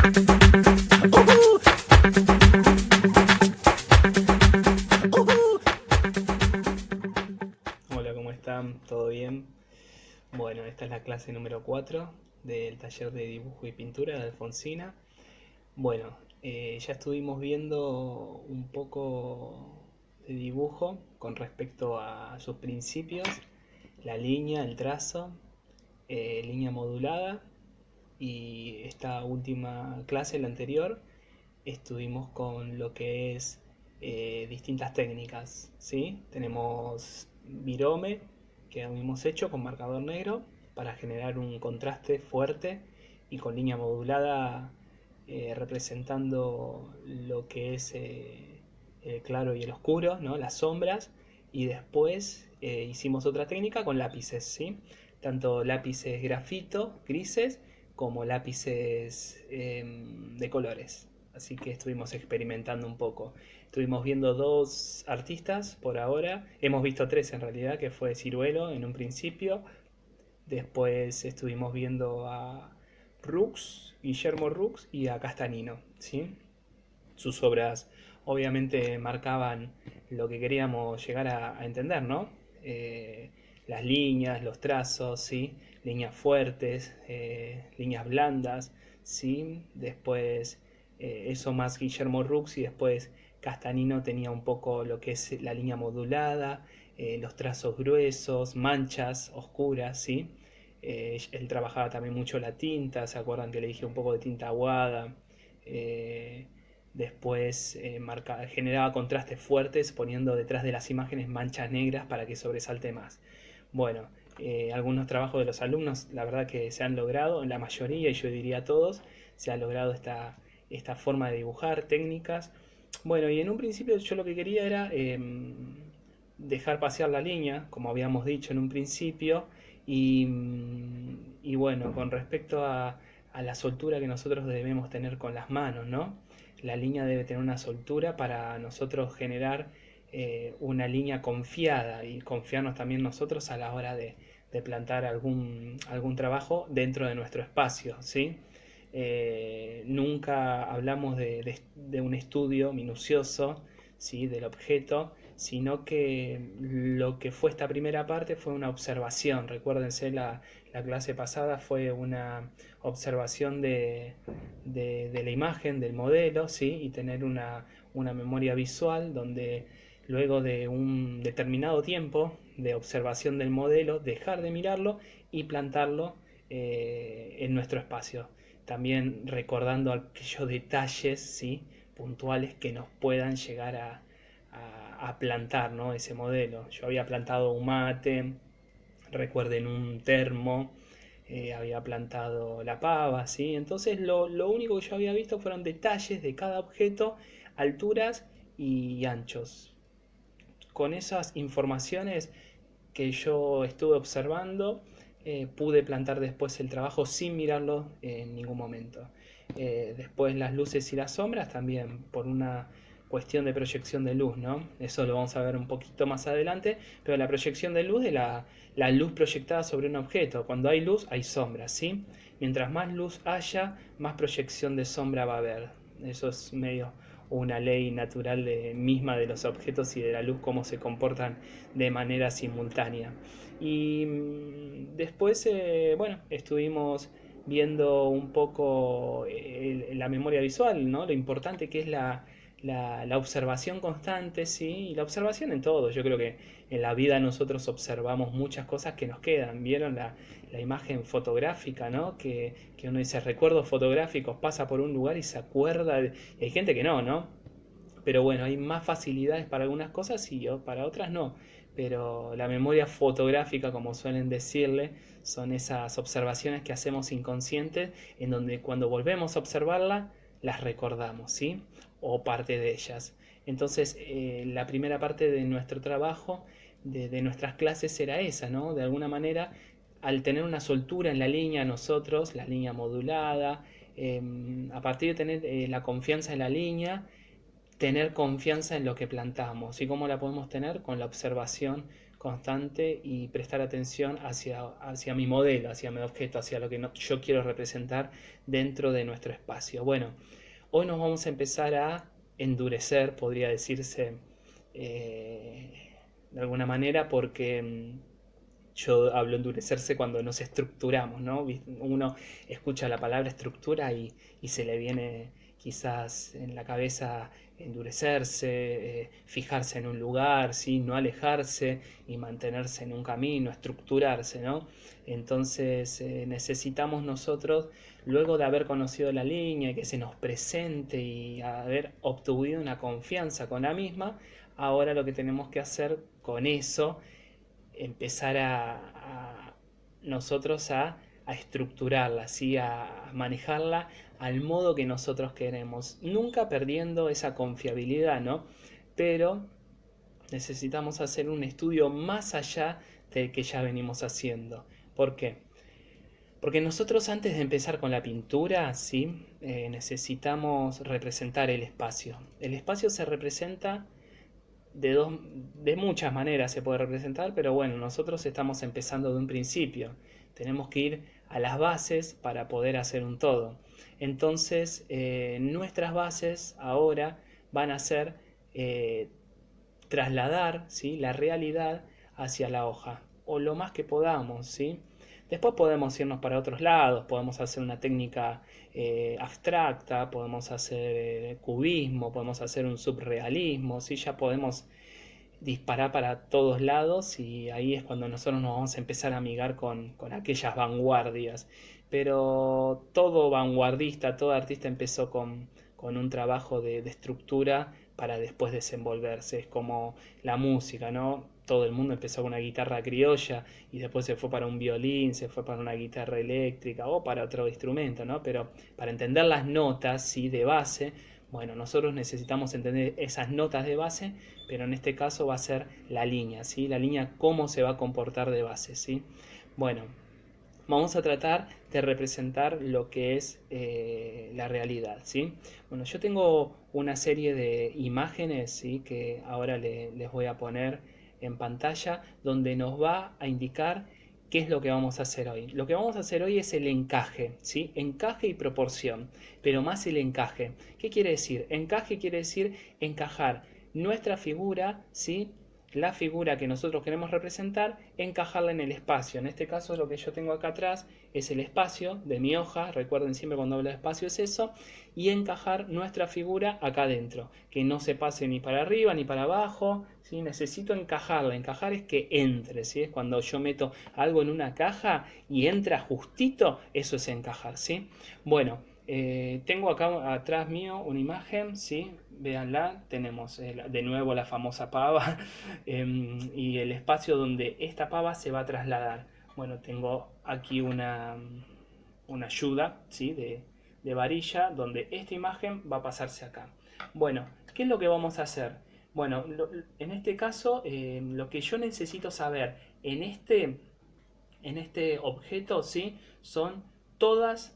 Hola, ¿cómo están? ¿Todo bien? Bueno, esta es la clase número 4 del taller de dibujo y pintura de Alfonsina. Bueno, ya estuvimos viendo un poco de dibujo con respecto a sus principios, la línea, el trazo, línea modulada, y esta última clase, la anterior, estuvimos con lo que es distintas técnicas, ¿sí? Tenemos virome, que hemos hecho con marcador negro para generar un contraste fuerte y con línea modulada representando lo que es el claro y el oscuro, ¿no? Las sombras. Y después hicimos otra técnica con lápices, ¿sí? Tanto lápices grafito, grises, como lápices de colores. Así que estuvimos experimentando un poco. Estuvimos viendo dos artistas por ahora. Hemos visto tres en realidad, que fue Ciruelo en un principio. Después estuvimos viendo a Rux, Guillermo Rux, y a Castanino, ¿sí? Sus obras obviamente marcaban lo que queríamos llegar a entender, ¿no? Las líneas, los trazos, ¿sí? Líneas fuertes, líneas blandas, ¿sí? Después eso más Guillermo Rux, y después Castanino tenía un poco lo que es la línea modulada, los trazos gruesos, manchas oscuras, ¿sí? Él trabajaba también mucho la tinta, ¿se acuerdan que le dije un poco de tinta aguada? Eh, Después generaba contrastes fuertes poniendo detrás de las imágenes manchas negras para que sobresalte más. Bueno, algunos trabajos de los alumnos, la verdad que se han logrado, en la mayoría, y yo diría todos, se ha logrado esta forma de dibujar, técnicas. Bueno, y en un principio yo lo que quería era dejar pasear la línea, como habíamos dicho en un principio, y bueno, con respecto a la soltura que nosotros debemos tener con las manos, ¿no? La línea debe tener una soltura para nosotros generar una línea confiada y confiarnos también nosotros a la hora de plantar algún trabajo dentro de nuestro espacio, ¿sí? Nunca hablamos de un estudio minucioso, ¿sí? Del objeto, sino que lo que fue esta primera parte fue una observación. Recuérdense, la clase pasada fue una observación de la imagen, del modelo, ¿sí? Y tener una memoria visual donde luego de un determinado tiempo de observación del modelo, dejar de mirarlo y plantarlo en nuestro espacio. También recordando aquellos detalles, ¿sí? Puntuales que nos puedan llegar a plantar, ¿no? Ese modelo. Yo había plantado un mate, recuerden un termo, había plantado la pava, ¿sí? Entonces lo único que yo había visto fueron detalles de cada objeto, alturas y anchos. Con esas informaciones que yo estuve observando, pude plantar después el trabajo sin mirarlo en ningún momento. Después las luces y las sombras también por una cuestión de proyección de luz, ¿no? Eso lo vamos a ver un poquito más adelante, pero la proyección de luz de la luz proyectada sobre un objeto. Cuando hay luz hay sombra, ¿sí? Mientras más luz haya, más proyección de sombra va a haber. Eso es medio una ley natural misma de los objetos y de la luz, cómo se comportan de manera simultánea. Y después, bueno, estuvimos viendo un poco la memoria visual, ¿no? Lo importante que es la observación constante, ¿sí? Y la observación en todo. Yo creo que en la vida nosotros observamos muchas cosas que nos quedan. ¿Vieron la imagen fotográfica, ¿no? Que uno dice recuerdos fotográficos, pasa por un lugar y se acuerda. Y hay gente que no. Pero bueno, hay más facilidades para algunas cosas y para otras no. Pero la memoria fotográfica, como suelen decirle, son esas observaciones que hacemos inconscientes en donde cuando volvemos a observarla, las recordamos, ¿sí? O parte de ellas. Entonces, la primera parte de nuestro trabajo, de nuestras clases, era esa, ¿no? De alguna manera, al tener una soltura en la línea, nosotros, la línea modulada, a partir de tener la confianza en la línea, tener confianza en lo que plantamos. ¿Y cómo la podemos tener? Con la observación constante y prestar atención hacia mi modelo, hacia mi objeto, hacia lo que yo quiero representar dentro de nuestro espacio. Bueno, hoy nos vamos a empezar a endurecer, podría decirse de alguna manera, porque yo hablo endurecerse cuando nos estructuramos, ¿no? Uno escucha la palabra estructura y se le viene quizás en la cabeza endurecerse, fijarse en un lugar, ¿sí? No alejarse y mantenerse en un camino, estructurarse, ¿no? Entonces necesitamos nosotros, luego de haber conocido la línea y que se nos presente y haber obtenido una confianza con la misma, ahora lo que tenemos que hacer con eso, empezar a nosotros a estructurarla, ¿sí? A manejarla al modo que nosotros queremos, nunca perdiendo esa confiabilidad, ¿no? Pero necesitamos hacer un estudio más allá del que ya venimos haciendo. ¿Por qué? Porque nosotros antes de empezar con la pintura, ¿sí? Necesitamos representar el espacio. El espacio se representa de muchas maneras, se puede representar, pero bueno, nosotros estamos empezando de un principio. Tenemos que ir a las bases para poder hacer un todo. Entonces, nuestras bases ahora van a ser trasladar, ¿sí? La realidad hacia la hoja, o lo más que podamos, ¿sí? Después podemos irnos para otros lados, podemos hacer una técnica abstracta, podemos hacer cubismo, podemos hacer un subrealismo, ¿sí? Ya podemos disparar para todos lados y ahí es cuando nosotros nos vamos a empezar a amigar con aquellas vanguardias. Pero todo vanguardista, todo artista empezó con un trabajo de estructura para después desenvolverse. Es como la música, ¿no? Todo el mundo empezó con una guitarra criolla y después se fue para un violín, se fue para una guitarra eléctrica o para otro instrumento, ¿no? Pero para entender las notas, ¿sí? De base, bueno, nosotros necesitamos entender esas notas de base, pero en este caso va a ser la línea, ¿sí? La línea, cómo se va a comportar de base, ¿sí? Bueno, vamos a tratar de representar lo que es la realidad, ¿sí? Bueno, yo tengo una serie de imágenes, ¿sí? Que ahora les voy a poner en pantalla, donde nos va a indicar qué es lo que vamos a hacer hoy. Lo que vamos a hacer hoy es el encaje, ¿sí? Encaje y proporción, pero más el encaje. ¿Qué quiere decir? Encaje quiere decir encajar nuestra figura, ¿sí? La figura que nosotros queremos representar, encajarla en el espacio. En este caso lo que yo tengo acá atrás es el espacio de mi hoja, recuerden siempre cuando hablo de espacio es eso, y encajar nuestra figura acá adentro, que no se pase ni para arriba ni para abajo, ¿sí? Necesito encajarla, encajar es que entre, ¿sí? Es cuando yo meto algo en una caja y entra justito, eso es encajar, ¿sí? Bueno, tengo acá atrás mío una imagen, ¿sí? Véanla, tenemos de nuevo la famosa pava y el espacio donde esta pava se va a trasladar. Bueno, tengo aquí una ayuda, ¿sí? De varilla donde esta imagen va a pasarse acá. Bueno, ¿qué es lo que vamos a hacer? Bueno, en este caso lo que yo necesito saber en este objeto, ¿sí? Son todos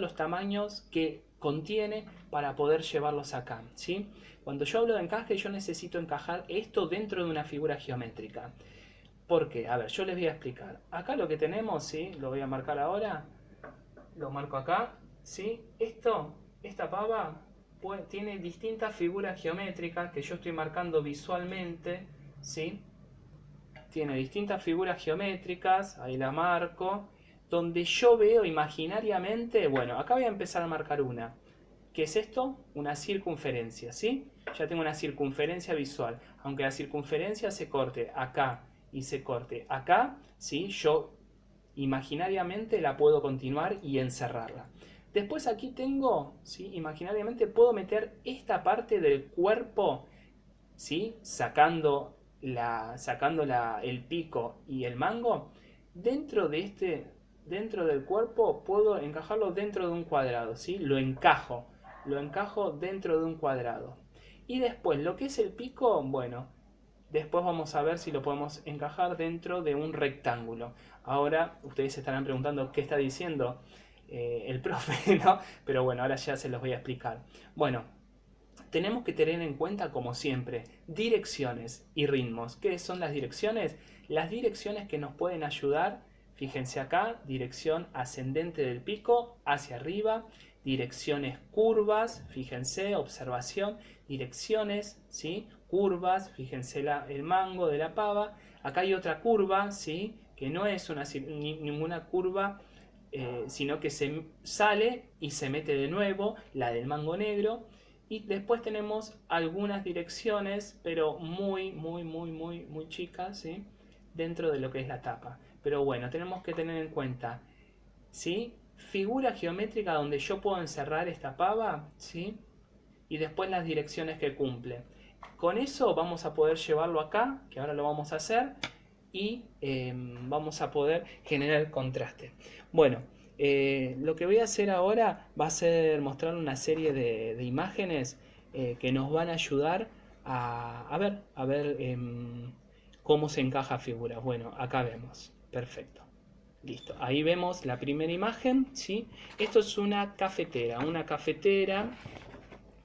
los tamaños que contiene para poder llevarlos acá, ¿sí? Cuando yo hablo de encaje, yo necesito encajar esto dentro de una figura geométrica. ¿Por qué? A ver, yo les voy a explicar. Acá lo que tenemos, ¿sí? Lo voy a marcar ahora. Lo marco acá, ¿sí? Esta pava tiene distintas figuras geométricas que yo estoy marcando visualmente, ¿sí? Tiene distintas figuras geométricas, ahí la marco, donde yo veo imaginariamente, bueno, acá voy a empezar a marcar una. ¿Qué es esto? Una circunferencia, ¿sí? Ya tengo una circunferencia visual, aunque la circunferencia se corte acá y se corte acá, ¿sí? Yo imaginariamente la puedo continuar y encerrarla. Después aquí tengo, ¿sí? Imaginariamente puedo meter esta parte del cuerpo, ¿sí? Sacando el pico y el mango, dentro del cuerpo puedo encajarlo dentro de un cuadrado, ¿sí? Lo encajo dentro de un cuadrado. Y después, lo que es el pico, bueno, después vamos a ver si lo podemos encajar dentro de un rectángulo. Ahora ustedes se estarán preguntando qué está diciendo el profe, ¿no? Pero bueno, ahora ya se los voy a explicar. Bueno, tenemos que tener en cuenta, como siempre, direcciones y ritmos. ¿Qué son las direcciones? Las direcciones que nos pueden ayudar, fíjense acá, dirección ascendente del pico hacia arriba, direcciones curvas, fíjense, observación, direcciones, ¿sí? Curvas, fíjense el mango de la pava. Acá hay otra curva, ¿sí? Que no es ninguna curva, sino que se sale y se mete de nuevo, la del mango negro. Y después tenemos algunas direcciones, pero muy chicas, ¿sí? Dentro de lo que es la tapa. Pero bueno, tenemos que tener en cuenta, ¿sí? Figura geométrica donde yo puedo encerrar esta pava, ¿sí? Y después las direcciones que cumple. Con eso vamos a poder llevarlo acá, que ahora lo vamos a hacer, y vamos a poder generar el contraste. Bueno, lo que voy a hacer ahora va a ser mostrar una serie de imágenes que nos van a ayudar a ver cómo se encaja figuras. Bueno, acá vemos. Perfecto. Listo. Ahí vemos la primera imagen, ¿sí? Esto es una cafetera,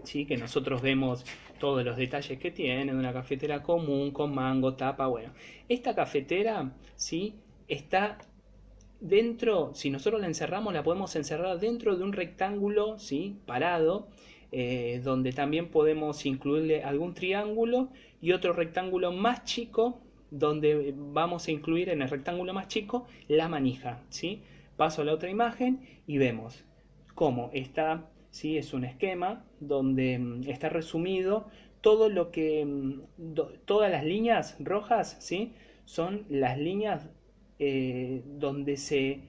¿sí? Que nosotros vemos todos los detalles que tiene, de una cafetera común, con mango, tapa, bueno. Esta cafetera, ¿sí? Está dentro, si nosotros la encerramos, la podemos encerrar dentro de un rectángulo, ¿sí? Parado, donde también podemos incluirle algún triángulo y otro rectángulo más chico, donde vamos a incluir en el rectángulo más chico la manija, ¿sí? Paso a la otra imagen y vemos cómo está, ¿sí? Es un esquema donde está resumido todo lo que, todas las líneas rojas, ¿sí? Son las líneas donde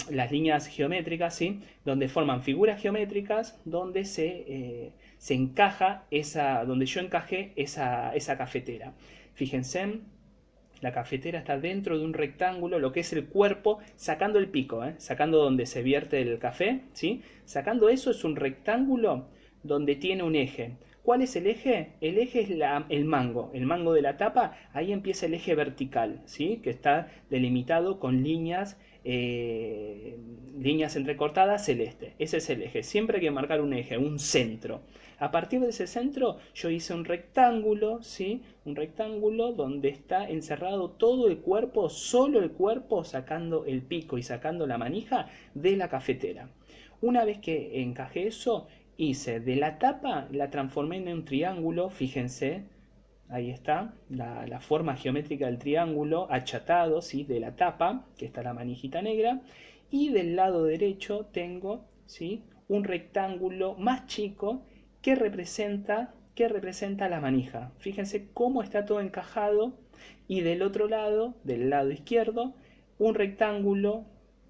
las líneas geométricas, ¿sí? Donde forman figuras geométricas, donde se encaja donde yo encajé esa cafetera. Fíjense, la cafetera está dentro de un rectángulo, lo que es el cuerpo, sacando el pico, sacando donde se vierte el café, ¿sí? Sacando eso es un rectángulo donde tiene un eje. ¿Cuál es el eje? El eje es el mango de la tapa. Ahí empieza el eje vertical, ¿sí? Que está delimitado con líneas entrecortadas celeste. Ese es el eje. Siempre hay que marcar un eje, un centro. A partir de ese centro yo hice un rectángulo, ¿sí? Un rectángulo donde está encerrado todo el cuerpo, solo el cuerpo, sacando el pico y sacando la manija de la cafetera. Una vez que encajé eso, hice de la tapa, la transformé en un triángulo, fíjense, ahí está, la forma geométrica del triángulo achatado, ¿sí? De la tapa, que está la manijita negra, y del lado derecho tengo, ¿sí? Un rectángulo más chico que representa la manija. Fíjense cómo está todo encajado, y del otro lado, del lado izquierdo, un rectángulo,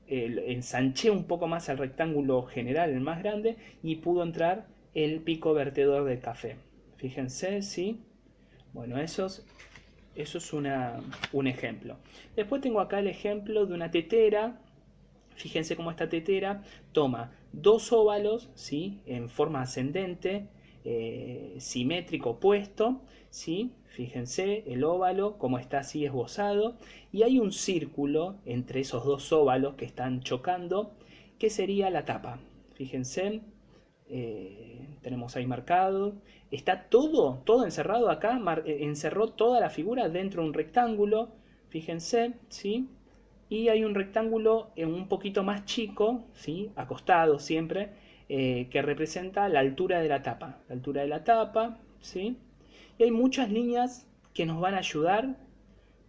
ensanché un poco más el rectángulo general, el más grande, y pudo entrar el pico vertedor del café. Fíjense, ¿sí? Bueno, eso es un ejemplo. Después tengo acá el ejemplo de una tetera. Fíjense cómo esta tetera toma dos óvalos, ¿sí? En forma ascendente, simétrico puesto, ¿sí? Fíjense el óvalo como está así esbozado, y hay un círculo entre esos dos óvalos que están chocando, que sería la tapa. Fíjense, tenemos ahí marcado, está todo encerrado acá, encerró toda la figura dentro de un rectángulo, fíjense, ¿sí? Y hay un rectángulo un poquito más chico, ¿sí? Acostado siempre, que representa la altura de la tapa, ¿sí? Y hay muchas líneas que nos van a ayudar,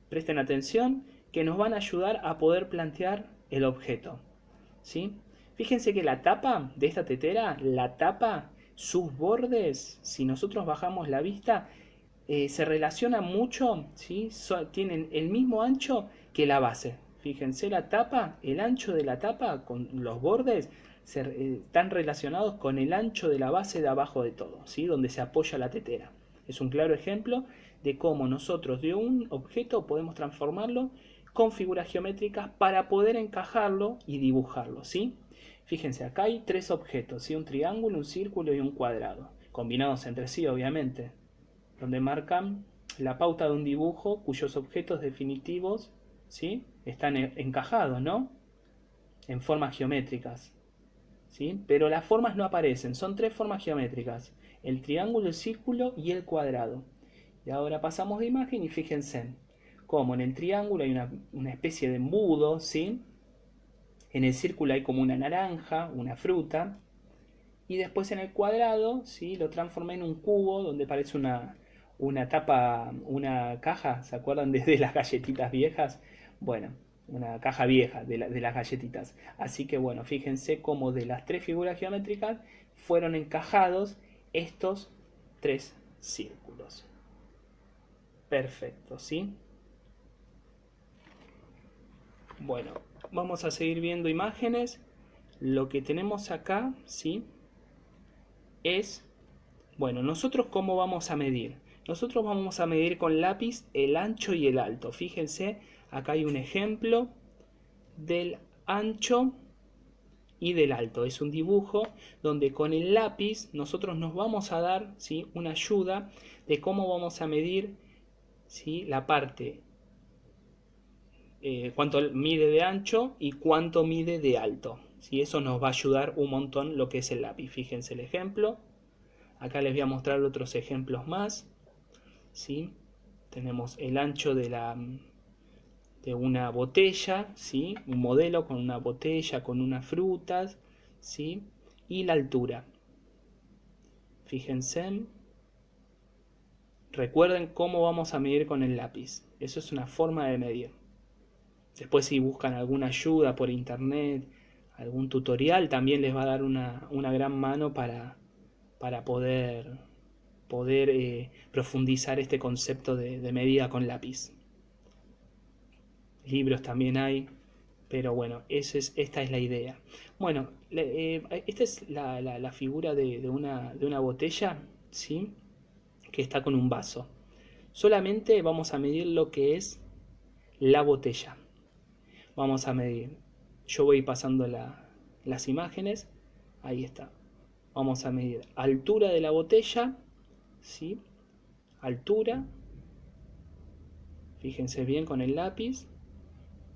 presten atención, que nos van a ayudar a poder plantear el objeto, ¿sí? Fíjense que la tapa de esta tetera, sus bordes, si nosotros bajamos la vista, se relacionan mucho, ¿sí? Tienen el mismo ancho que la base. Fíjense la tapa, el ancho de la tapa con los bordes están relacionados con el ancho de la base de abajo de todo, ¿sí? Donde se apoya la tetera. Es un claro ejemplo de cómo nosotros de un objeto podemos transformarlo con figuras geométricas para poder encajarlo y dibujarlo, ¿sí? Fíjense, acá hay tres objetos, ¿sí? Un triángulo, un círculo y un cuadrado, combinados entre sí, obviamente, donde marcan la pauta de un dibujo cuyos objetos definitivos, ¿sí? Están encajados, ¿no? En formas geométricas, ¿sí? Pero las formas no aparecen, son tres formas geométricas. el triángulo, el círculo y el cuadrado. Y ahora pasamos de imagen y fíjense como en el triángulo hay una especie de embudo, ¿sí? En el círculo hay como una naranja, una fruta. Y después en el cuadrado, ¿sí? Lo transformé en un cubo donde parece una tapa, una caja, ¿se acuerdan de las galletitas viejas? Bueno, una caja vieja de las galletitas. Así que bueno, fíjense cómo de las tres figuras geométricas fueron encajados estos tres círculos. Perfecto, ¿sí? Bueno, vamos a seguir viendo imágenes. Lo que tenemos acá, ¿sí? Es, bueno, nosotros cómo vamos a medir. Nosotros vamos a medir con lápiz el ancho y el alto. Fíjense, acá hay un ejemplo del ancho y del alto. Es un dibujo donde con el lápiz nosotros nos vamos a dar, ¿sí? Una ayuda de cómo vamos a medir, ¿sí? La parte, cuánto mide de ancho y cuánto mide de alto. ¿Sí? Eso nos va a ayudar un montón lo que es el lápiz. Fíjense el ejemplo. Acá les voy a mostrar otros ejemplos más. ¿Sí? Tenemos el ancho de una botella, ¿sí? Un modelo con una botella, con unas frutas, ¿sí? Y la altura. Fíjense. Recuerden cómo vamos a medir con el lápiz. Eso es una forma de medir. Después si buscan alguna ayuda por internet, algún tutorial, también les va a dar una gran mano para poder profundizar este concepto de medida con lápiz. Libros también hay, pero bueno, esta es la idea. Bueno, esta es la figura de una botella, ¿sí? Que está con un vaso. Solamente vamos a medir lo que es la botella. Vamos a medir. Yo voy pasando las imágenes. Ahí está. Vamos a medir altura de la botella, ¿sí? Altura. Fíjense bien con el lápiz.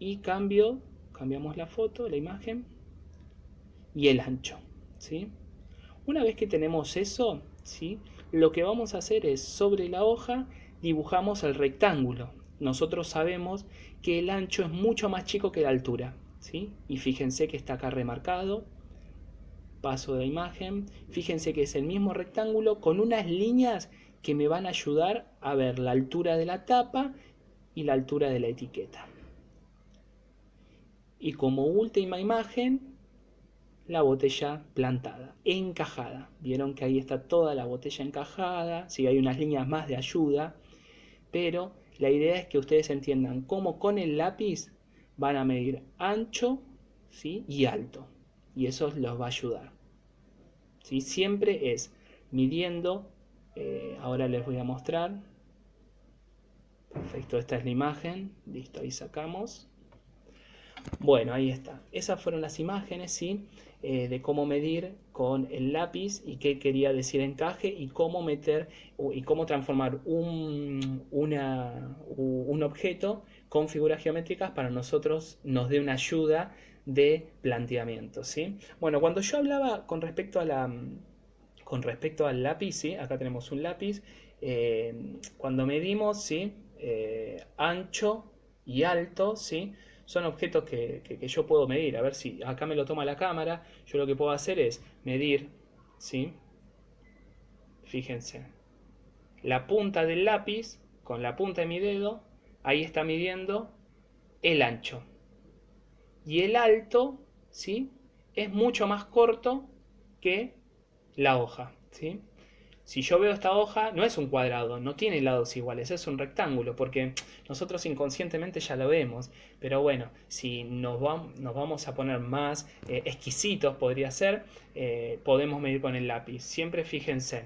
Y cambiamos la foto, la imagen. Y el ancho, ¿sí? Una vez que tenemos eso, ¿sí? Lo que vamos a hacer es, sobre la hoja, dibujamos el rectángulo. Nosotros sabemos que el ancho es mucho más chico que la altura, ¿sí? Y fíjense que está acá remarcado. Paso de imagen. Fíjense que es el mismo rectángulo con unas líneas que me van a ayudar a ver la altura de la tapa y la altura de la etiqueta. Y como última imagen, la botella plantada, encajada. Vieron que ahí está toda la botella encajada. Sí, hay unas líneas más de ayuda, pero la idea es que ustedes entiendan cómo con el lápiz van a medir ancho, ¿sí? Y alto. Y eso los va a ayudar. ¿Sí? Siempre es midiendo. Ahora les voy a mostrar. Perfecto, esta es la imagen. Listo, ahí sacamos. Bueno, ahí está. Esas fueron las imágenes, ¿sí? De cómo medir con el lápiz y qué quería decir encaje y cómo meter y cómo transformar un objeto con figuras geométricas para nosotros nos dé una ayuda de planteamiento, ¿sí? Bueno, cuando yo hablaba con respecto al lápiz, ¿sí? Acá tenemos un lápiz. Cuando medimos, ¿sí? Ancho y alto, ¿sí? Son objetos que yo puedo medir. A ver si acá me lo toma la cámara. Yo lo que puedo hacer es medir, ¿sí? Fíjense. La punta del lápiz con la punta de mi dedo, ahí está midiendo el ancho. Y el alto, ¿sí? Es mucho más corto que la hoja, ¿sí? Si yo veo esta hoja, no es un cuadrado, no tiene lados iguales, es un rectángulo, porque nosotros inconscientemente ya lo vemos. Pero bueno, si nos vamos a poner más exquisitos, podría ser, podemos medir con el lápiz. Siempre fíjense,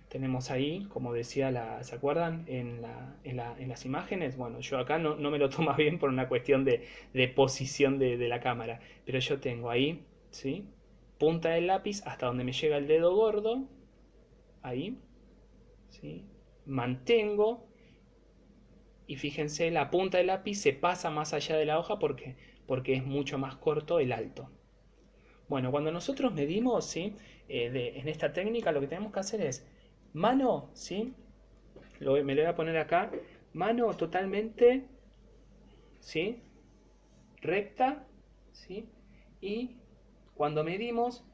tenemos ahí, como decía, ¿se acuerdan? En las imágenes. Bueno, yo acá no me lo toma bien por una cuestión de posición de la cámara, pero yo tengo ahí, ¿sí? Punta del lápiz hasta donde me llega el dedo gordo. Ahí, ¿sí? Mantengo y fíjense, la punta del lápiz se pasa más allá de la hoja porque es mucho más corto el alto. Bueno, cuando nosotros medimos, ¿sí? En esta técnica lo que tenemos que hacer es Mano, ¿sí? Me lo voy a poner acá. Mano totalmente, ¿sí? Recta, ¿sí? Y cuando medimos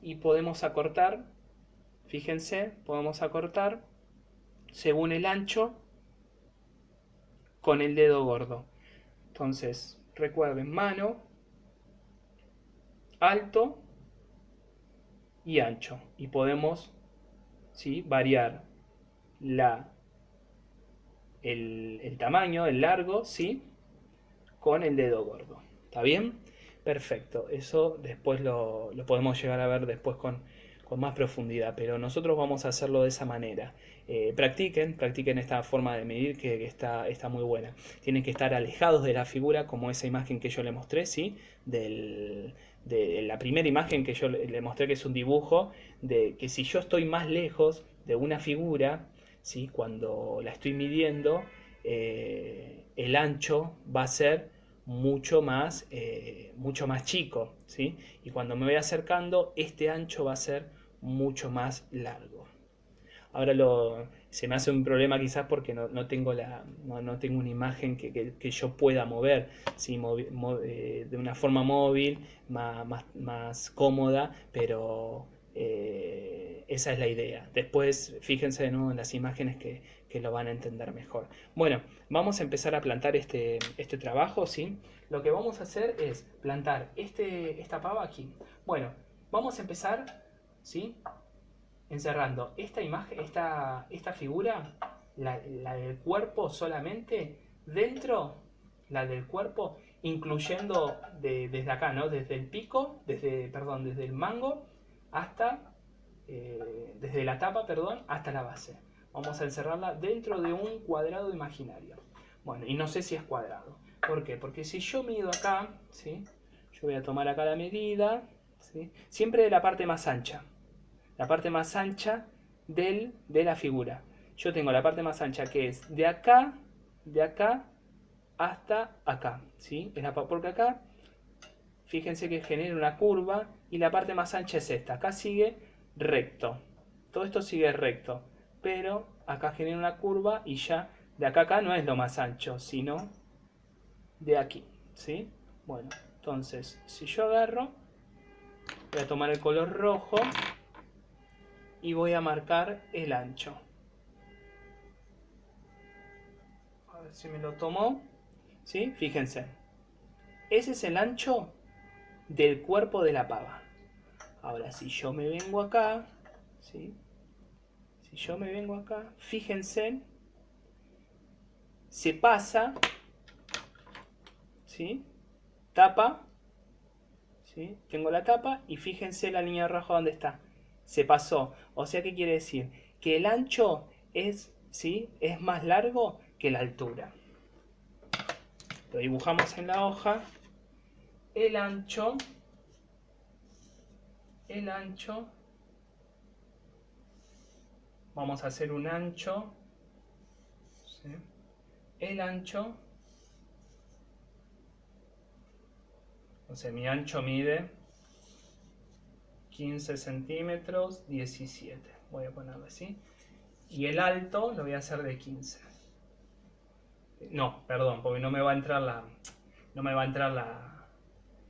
y podemos acortar. Fíjense, podemos acortar según el ancho con el dedo gordo. Entonces, recuerden, mano, alto y ancho. Y podemos, ¿sí?, variar la, el tamaño, el largo, ¿sí?, con el dedo gordo. ¿Está bien? Perfecto. Eso después lo podemos llegar a ver después con más profundidad, pero nosotros vamos a hacerlo de esa manera. Practiquen esta forma de medir que está muy buena. Tienen que estar alejados de la figura, como esa imagen que yo le mostré, ¿sí? De la primera imagen que yo le mostré, que es un dibujo, de que si yo estoy más lejos de una figura, ¿sí?, cuando la estoy midiendo, el ancho va a ser mucho más chico, ¿sí? Y cuando me voy acercando, este ancho va a ser mucho más largo. Ahora se me hace un problema quizás porque no tengo, no tengo una imagen que yo pueda mover, ¿sí? De una forma móvil, más cómoda, pero esa es la idea. Después fíjense de nuevo en las imágenes que lo van a entender mejor. Bueno, vamos a empezar a plantar este trabajo, ¿sí? Lo que vamos a hacer es plantar esta pava aquí. Bueno, vamos a empezar, ¿sí?, encerrando esta imagen, esta figura, la del cuerpo solamente, dentro, la del cuerpo, incluyendo desde acá, ¿no? Desde el pico, desde el mango hasta, desde la tapa, perdón, hasta la base. Vamos a encerrarla dentro de un cuadrado imaginario. Bueno, y no sé si es cuadrado. ¿Por qué? Porque si yo mido acá, ¿sí?, yo voy a tomar acá la medida, ¿sí?, siempre de la parte más ancha. La parte más ancha de la figura. Yo tengo la parte más ancha que es de acá hasta acá, ¿sí? Porque acá, fíjense que genera una curva y la parte más ancha es esta. Acá sigue recto. Todo esto sigue recto, pero acá genera una curva y ya de acá a acá no es lo más ancho, sino de aquí, ¿sí? Bueno, entonces, si yo agarro, voy a tomar el color rojo y voy a marcar el ancho. A ver si me lo tomó. ¿Sí? Fíjense. Ese es el ancho del cuerpo de la pava. Ahora, si yo me vengo acá, ¿sí?, si yo me vengo acá, fíjense, se pasa, ¿sí?, tapa, ¿sí?, tengo la tapa y fíjense la línea roja donde está. Se pasó. O sea, ¿qué quiere decir? Que el ancho es, ¿sí?, es más largo que la altura. Lo dibujamos en la hoja. El ancho, vamos a hacer un ancho, ¿sí?, el ancho, o sea, mi ancho mide 15 centímetros, 17, voy a ponerlo así, y el alto lo voy a hacer de 15. No, perdón, porque no me va a entrar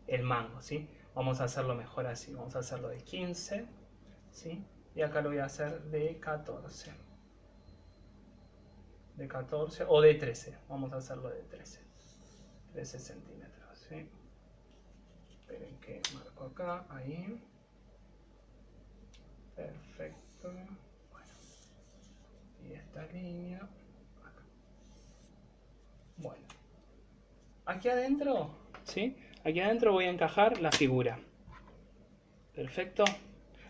el mango, ¿sí? Vamos a hacerlo mejor así, vamos a hacerlo de 15, ¿sí? Y acá lo voy a hacer de 14. De 14 o de 13, vamos a hacerlo de 13 centímetros, ¿sí? Esperen que marco acá, ahí. Perfecto. Bueno, y esta línea acá. Bueno, aquí adentro, ¿sí?, aquí adentro voy a encajar la figura. Perfecto.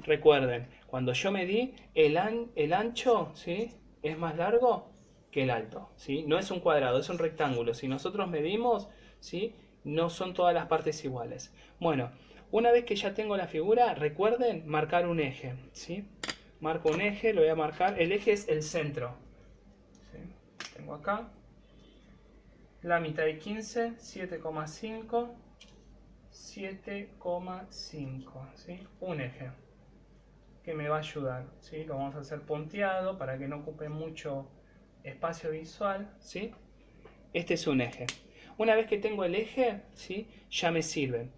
Recuerden, cuando yo medí el ancho, ¿sí?, es más largo que el alto, ¿sí? No es un cuadrado, es un rectángulo. Si nosotros medimos, ¿sí?, no son todas las partes iguales. Bueno, una vez que ya tengo la figura, recuerden marcar un eje, ¿sí? Marco un eje, lo voy a marcar. El eje es el centro, ¿sí? Tengo acá la mitad de 15, 7,5, 7,5, ¿sí? Un eje. que me va a ayudar, ¿sí? Lo vamos a hacer punteado para que no ocupe mucho espacio visual, ¿sí? Este es un eje. Una vez que tengo el eje, ¿sí? Ya me sirve.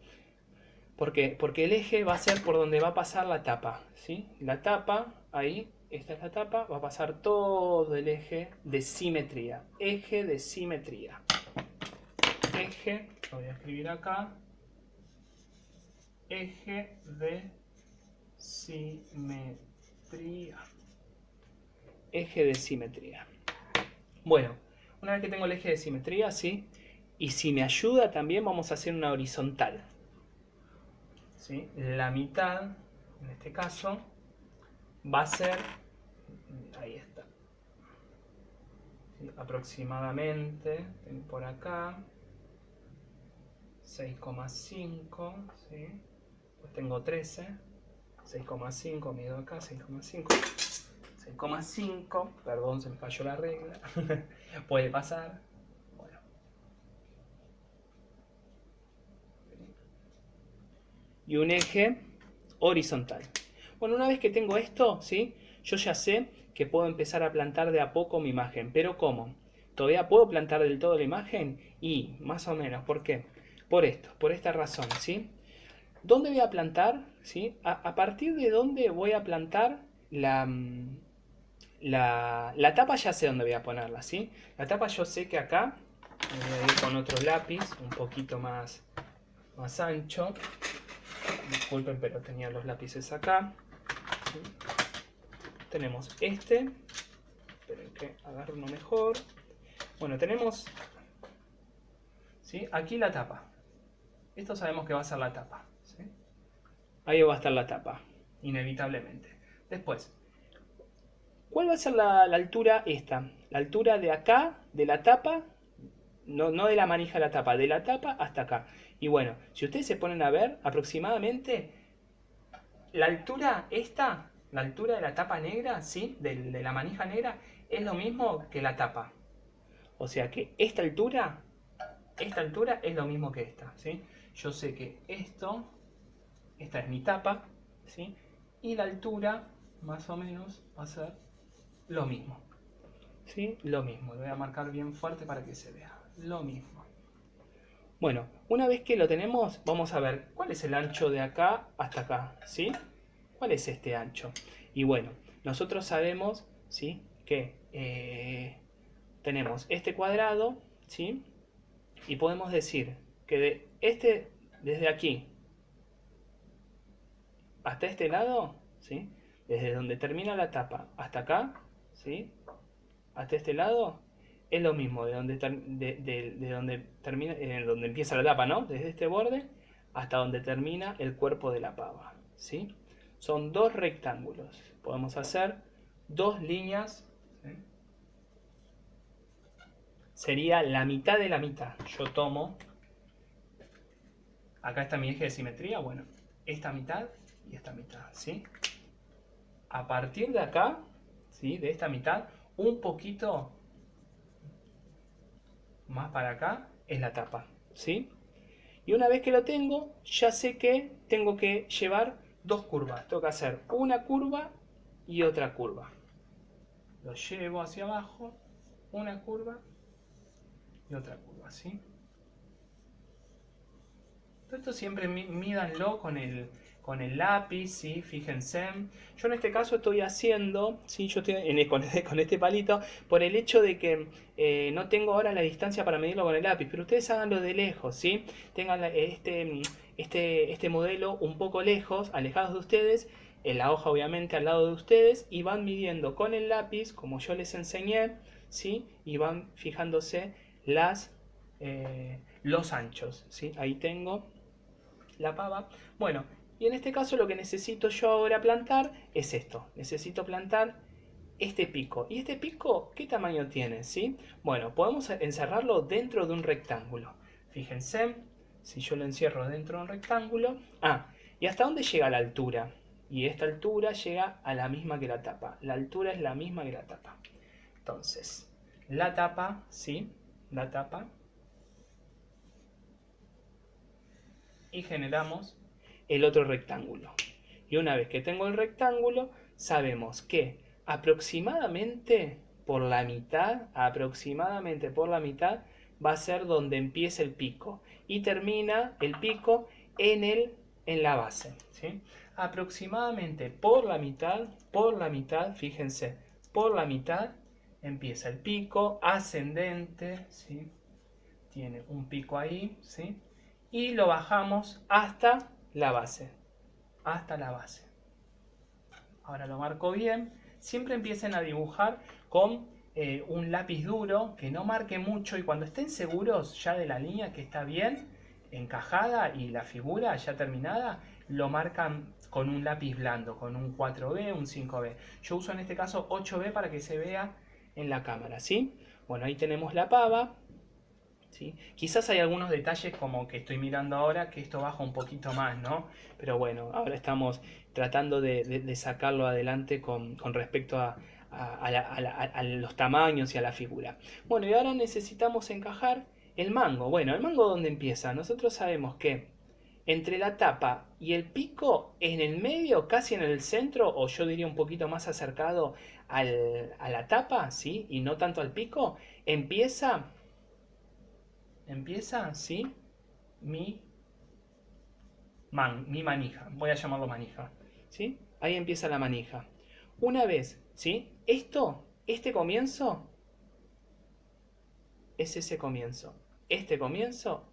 ¿Por qué? Porque el eje va a ser por donde va a pasar la tapa, ¿sí? La tapa, ahí, esta es la tapa, va a pasar todo el eje de simetría. Eje de simetría. Eje, lo voy a escribir acá. Eje de simetría. Eje de simetría. Bueno, una vez que tengo el eje de simetría, ¿sí? Y si me ayuda también vamos a hacer una horizontal, ¿sí? La mitad, en este caso, va a ser, ahí está, ¿sí? Aproximadamente, por acá, 6,5, ¿sí? Pues tengo 13, 6,5, mido acá, 6,5. 6,5, perdón, se me falló la regla. Puede pasar. Bueno. Y un eje horizontal. Bueno, una vez que tengo esto, ¿sí? Yo ya sé que puedo empezar a plantar de a poco mi imagen. ¿Pero cómo? ¿Todavía puedo plantar del todo la imagen? Y más o menos, ¿por qué? Por esto, por esta razón, ¿sí? ¿Dónde voy a plantar? ¿Sí? ¿A partir de dónde voy a plantar la tapa? Ya sé dónde voy a ponerla, ¿sí? La tapa yo sé que acá voy a ir con otro lápiz un poquito más ancho. Disculpen, pero tenía los lápices acá, ¿sí? Tenemos este. Esperen que agarre uno mejor. Bueno, tenemos, ¿sí? Aquí la tapa. Esto sabemos que va a ser la tapa, ¿sí? Ahí va a estar la tapa, inevitablemente. Después, ¿cuál va a ser la altura esta? La altura de acá, de la tapa, no de la manija de la tapa, de la tapa hasta acá. Y bueno, si ustedes se ponen a ver, aproximadamente la altura esta, la altura de la tapa negra, ¿sí? De la manija negra, es lo mismo que la tapa. O sea que esta altura es lo mismo que esta, ¿sí? Yo sé que esta es mi tapa, ¿sí? Y la altura, más o menos, va a ser lo mismo, ¿sí? Lo mismo, lo voy a marcar bien fuerte para que se vea, lo mismo. Bueno, una vez que lo tenemos, vamos a ver cuál es el ancho de acá hasta acá, ¿sí? ¿Cuál es este ancho? Y bueno, nosotros sabemos, ¿sí? Que tenemos este cuadrado, ¿sí? Y podemos decir que desde aquí hasta este lado, ¿sí? Desde donde termina la tapa hasta acá, ¿sí? Hasta este lado, es lo mismo, de donde termina, donde empieza la tapa, ¿no? Desde este borde hasta donde termina el cuerpo de la pava, ¿sí? Son dos rectángulos. Podemos hacer dos líneas, ¿sí? Sería la mitad de la mitad. Yo tomo, acá está mi eje de simetría, bueno, esta mitad y esta mitad, ¿sí? A partir de acá, ¿sí? De esta mitad, un poquito más para acá es la tapa, ¿sí? Y una vez que lo tengo, ya sé que tengo que llevar dos curvas. Tengo que hacer una curva y otra curva. Lo llevo hacia abajo, una curva y otra curva, ¿sí? Todo esto siempre mídanlo con el lápiz, ¿sí? Fíjense. Yo en este caso estoy haciendo, ¿sí? Yo estoy con este palito, por el hecho de que no tengo ahora la distancia para medirlo con el lápiz, pero ustedes háganlo de lejos, ¿sí? Tengan este modelo un poco lejos, alejados de ustedes, en la hoja obviamente al lado de ustedes, y van midiendo con el lápiz, como yo les enseñé, ¿sí? Y van fijándose los anchos, ¿sí? Ahí tengo la pava. Bueno, y en este caso lo que necesito yo ahora plantar es esto. Necesito plantar este pico. ¿Y este pico qué tamaño tiene? ¿Sí? Bueno, podemos encerrarlo dentro de un rectángulo. Fíjense, si yo lo encierro dentro de un rectángulo. ¿Y hasta dónde llega la altura? Y esta altura llega a la misma que la tapa. La altura es la misma que la tapa. Entonces, la tapa, ¿sí? La tapa. Y generamos el otro rectángulo. Y una vez que tengo el rectángulo, sabemos que aproximadamente por la mitad, va a ser donde empieza el pico y termina el pico en la base, ¿sí? Aproximadamente por la mitad, fíjense, por la mitad empieza el pico ascendente, ¿sí? Tiene un pico ahí, ¿sí? Y lo bajamos hasta la base, hasta la base. Ahora lo marco bien. Siempre empiecen a dibujar con un lápiz duro, que no marque mucho, y cuando estén seguros ya de la línea que está bien encajada y la figura ya terminada, lo marcan con un lápiz blando, con un 4B, un 5B. Yo uso en este caso 8B para que se vea en la cámara, ¿sí? Bueno, ahí tenemos la pava, ¿sí? Quizás hay algunos detalles como que estoy mirando ahora que esto baja un poquito más, ¿no? Pero bueno, ahora estamos tratando de sacarlo adelante con respecto a los tamaños y a la figura. Bueno, y ahora necesitamos encajar el mango. Bueno, ¿el mango dónde empieza? Nosotros sabemos que entre la tapa y el pico, en el medio, casi en el centro, o yo diría un poquito más acercado a la tapa, ¿sí? Y no tanto al pico, empieza, ¿sí? Mi manija, voy a llamarlo manija, ¿sí? Ahí empieza la manija. Una vez, ¿sí? Este comienzo es ese comienzo. Este comienzo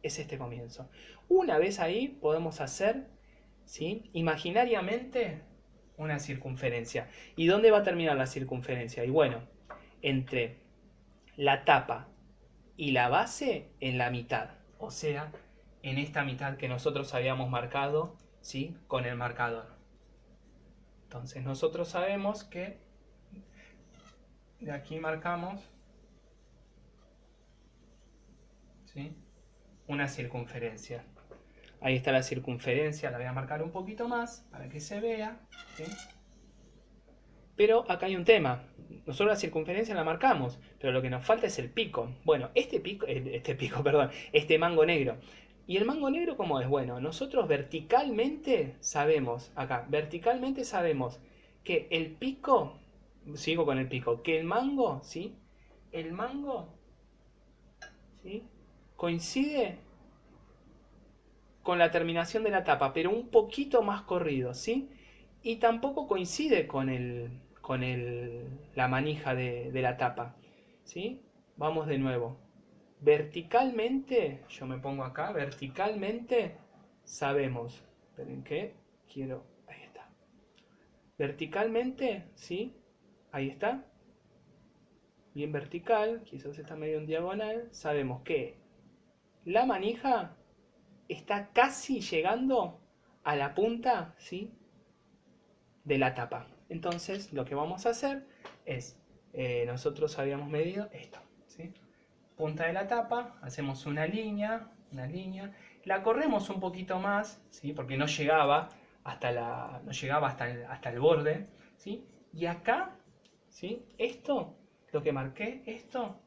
es este comienzo. Una vez ahí podemos hacer, ¿sí? Imaginariamente una circunferencia. ¿Y dónde va a terminar la circunferencia? Y bueno, entre la tapa y la base en la mitad. O sea, en esta mitad que nosotros habíamos marcado, ¿sí? Con el marcador. Entonces nosotros sabemos que de aquí marcamos, ¿sí? Una circunferencia. Ahí está la circunferencia, la voy a marcar un poquito más para que se vea, ¿sí? Pero acá hay un tema. Nosotros la circunferencia la marcamos, pero lo que nos falta es el pico. Bueno, este mango negro. ¿Y el mango negro cómo es? Bueno, nosotros verticalmente sabemos, acá, verticalmente sabemos que el pico, sigo con el pico, que el mango, ¿sí? El mango, ¿sí? Coincide con la terminación de la tapa, pero un poquito más corrido, ¿sí? Y tampoco coincide con la manija de la tapa, ¿sí? Vamos de nuevo. Verticalmente, yo me pongo acá, verticalmente sabemos, esperen que quiero, ahí está. Verticalmente, ¿sí? Ahí está. Bien vertical, quizás está medio en diagonal, sabemos que la manija está casi llegando a la punta, ¿sí? De la tapa. Entonces lo que vamos a hacer es, nosotros habíamos medido esto, ¿sí? Punta de la tapa, hacemos una línea, la corremos un poquito más, ¿sí? Porque no llegaba hasta el borde, ¿sí? Y acá, ¿sí? Esto, lo que marqué, esto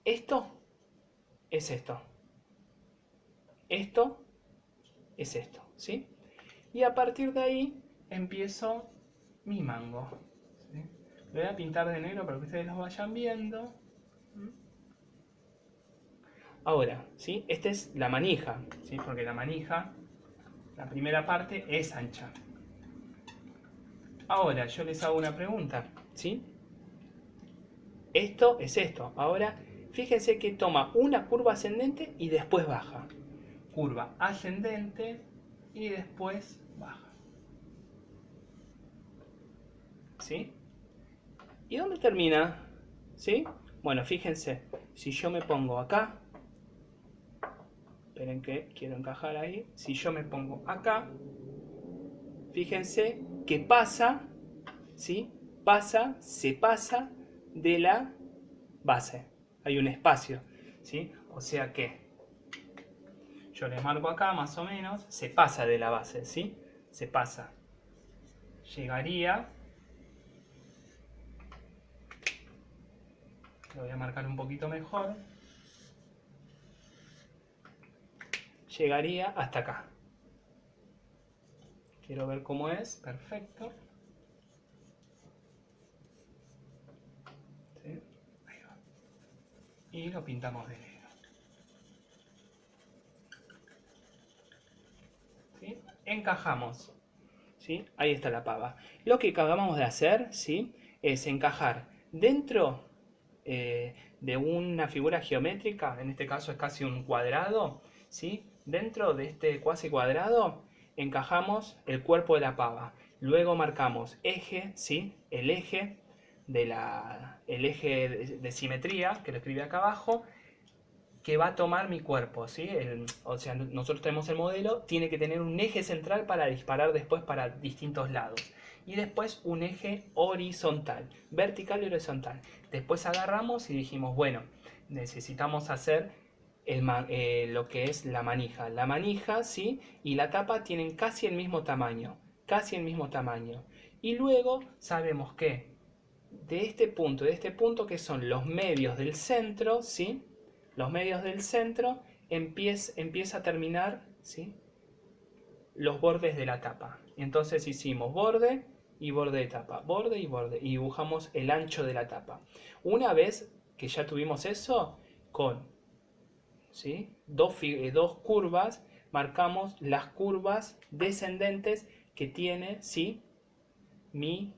es esto. Esto es esto, ¿sí? Y a partir de ahí empiezo mi mango, ¿sí? Lo voy a pintar de negro para que ustedes lo vayan viendo. Ahora, ¿sí? Esta es la manija, ¿sí? Porque la manija, la primera parte es ancha. Ahora, yo les hago una pregunta, ¿sí? Esto es esto. Ahora, fíjense que toma una curva ascendente y después baja. Curva ascendente y después baja. ¿Sí? ¿Y dónde termina? ¿Sí? Bueno, fíjense, si yo me pongo acá, esperen que quiero encajar ahí, si yo me pongo acá, fíjense que pasa, ¿sí? Se pasa de la base. Hay un espacio, ¿sí? O sea que yo les marco acá más o menos, se pasa de la base, ¿sí? Se pasa. Llegaría, lo voy a marcar un poquito mejor, llegaría hasta acá. Quiero ver cómo es. Perfecto. ¿Sí? Ahí va. Y lo pintamos de negro. ¿Sí? Encajamos. ¿Sí? Ahí está la pava. Lo que acabamos de hacer, ¿sí?, es encajar dentro de una figura geométrica, en este caso es casi un cuadrado, ¿sí? Dentro de este cuasi cuadrado encajamos el cuerpo de la pava. Luego marcamos eje, ¿sí?, el eje el eje de simetría, que lo escribí acá abajo, que va a tomar mi cuerpo, ¿sí? O sea, nosotros tenemos el modelo, tiene que tener un eje central para disparar después para distintos lados. Y después un eje horizontal, vertical y horizontal. Después agarramos y dijimos, bueno, necesitamos hacer lo que es la manija. La manija, ¿sí?, y la tapa tienen casi el mismo tamaño, casi el mismo tamaño. Y luego sabemos que de este punto, que son los medios del centro, ¿sí?, los medios del centro, empieza a terminar, ¿sí?, los bordes de la tapa. Entonces hicimos borde y borde de tapa, borde, y dibujamos el ancho de la tapa. Una vez que ya tuvimos eso, con, ¿sí?, dos curvas, marcamos las curvas descendentes que tiene, ¿sí?, mi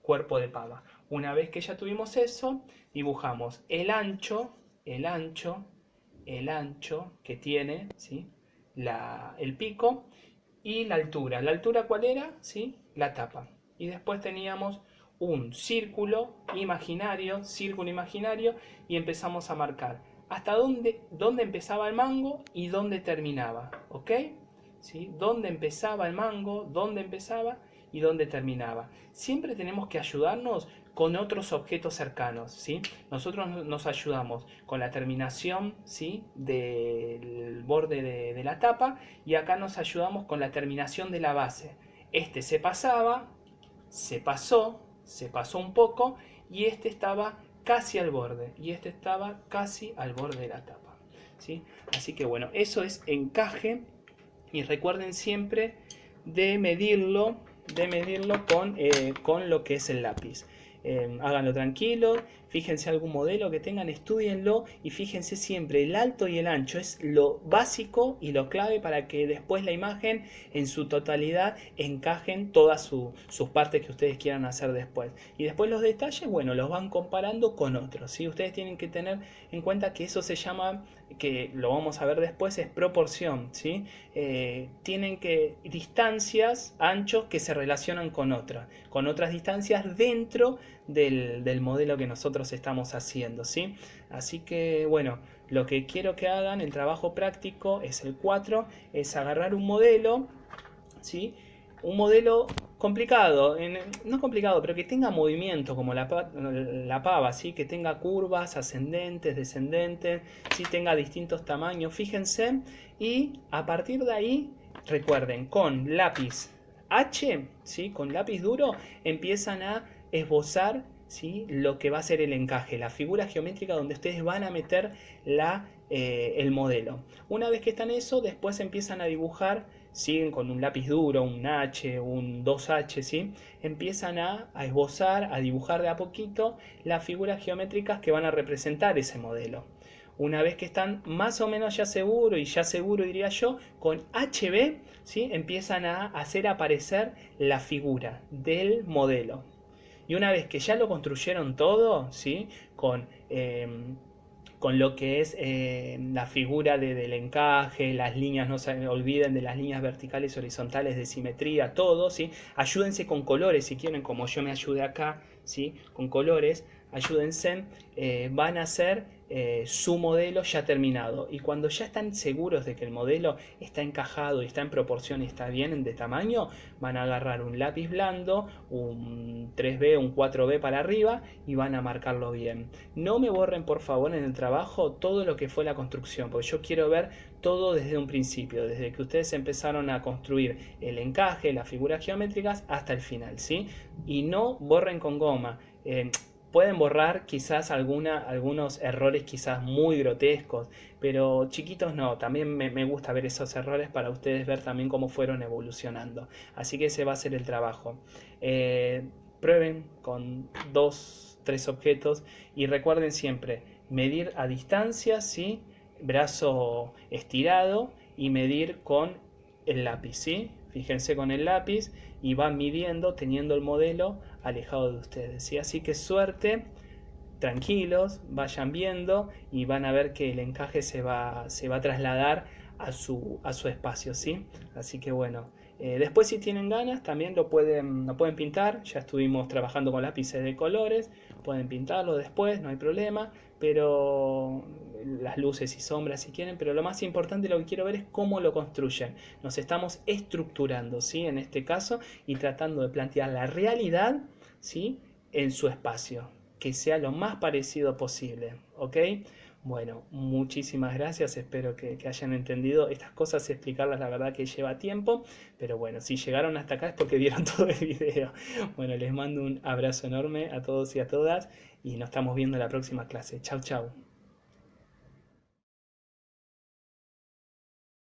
cuerpo de pava. Una vez que ya tuvimos eso, dibujamos el ancho que tiene, ¿sí?, el pico, y la altura. ¿La altura cuál era? ¿Sí? La tapa. Y después teníamos un círculo imaginario, y empezamos a marcar hasta dónde empezaba el mango y dónde terminaba. ¿Ok? ¿Sí? Dónde empezaba el mango, dónde empezaba y dónde terminaba. Siempre tenemos que ayudarnos con otros objetos cercanos, ¿sí? Nosotros nos ayudamos con la terminación, ¿sí?, del borde de la tapa, y acá nos ayudamos con la terminación de la base. Este se pasaba, se pasó un poco, y este estaba casi al borde, y este estaba casi al borde de la tapa, ¿sí? Así que bueno, eso es encaje, y recuerden siempre de medirlo con lo que es el lápiz. Háganlo tranquilo, fíjense algún modelo que tengan, estudienlo, y fíjense siempre el alto y el ancho, es lo básico y lo clave para que después la imagen en su totalidad encajen todas sus partes que ustedes quieran hacer después. Y después los detalles, bueno, los van comparando con otros, ¿sí? Ustedes tienen que tener en cuenta que eso se llama, que lo vamos a ver después, es proporción, ¿sí? Tienen que distancias, anchos que se relacionan con otras distancias dentro del modelo que nosotros estamos haciendo, ¿sí? Así que bueno, lo que quiero que hagan, el trabajo práctico es el 4, es agarrar un modelo, ¿sí? Un modelo complicado, no complicado, pero que tenga movimiento como la pava, ¿sí? Que tenga curvas ascendentes, descendentes, ¿sí? Tenga distintos tamaños, fíjense, y a partir de ahí, recuerden, con lápiz H, ¿sí?, con lápiz duro, empiezan a esbozar, ¿sí?, lo que va a ser el encaje, la figura geométrica donde ustedes van a meter el modelo. Una vez que están eso, después empiezan a dibujar, siguen con un lápiz duro, un H, un 2H, ¿sí? Empiezan a esbozar, a dibujar de a poquito las figuras geométricas que van a representar ese modelo. Una vez que están más o menos ya seguro, y ya seguro diría yo, con HB, ¿sí?, empiezan a hacer aparecer la figura del modelo. Y una vez que ya lo construyeron todo, ¿sí?, con lo que es la figura del encaje, las líneas, no se olviden de las líneas verticales y horizontales de simetría, todo, ¿sí? Ayúdense con colores si quieren, como yo me ayudé acá, ¿sí?, con colores, ayúdense, van a hacer su modelo ya terminado. Y cuando ya están seguros de que el modelo está encajado y está en proporción y está bien de tamaño, van a agarrar un lápiz blando, un 3B, un 4B para arriba, y van a marcarlo bien. No me borren por favor en el trabajo todo lo que fue la construcción, porque yo quiero ver todo desde un principio, desde que ustedes empezaron a construir el encaje, las figuras geométricas, hasta el final, ¿sí? Y no borren con goma. pueden borrar quizás algunos errores quizás muy grotescos, pero chiquitos no, también me gusta ver esos errores para ustedes ver también cómo fueron evolucionando. Así que ese va a ser el trabajo. Eh, Prueben con dos, tres objetos y recuerden siempre medir a distancia, ¿sí? Brazo estirado y medir con el lápiz, ¿sí? Fíjense con el lápiz y van midiendo teniendo el modelo alejado de ustedes, ¿sí? Así que suerte, tranquilos, vayan viendo y van a ver que el encaje se va a trasladar a su espacio, ¿sí? Así que bueno, después si tienen ganas también lo pueden pintar, ya estuvimos trabajando con lápices de colores, pueden pintarlo después, no hay problema, pero las luces y sombras si quieren, pero lo más importante lo que quiero ver es cómo lo construyen. Nos estamos estructurando, ¿sí? En este caso y tratando de plantear la realidad, ¿sí? En su espacio, que sea lo más parecido posible, ¿ok? Bueno, muchísimas gracias, espero que hayan entendido estas cosas, explicarlas la verdad que lleva tiempo, pero bueno, si llegaron hasta acá es porque vieron todo el video. Bueno, les mando un abrazo enorme a todos y a todas y nos estamos viendo en la próxima clase. Chau, chau.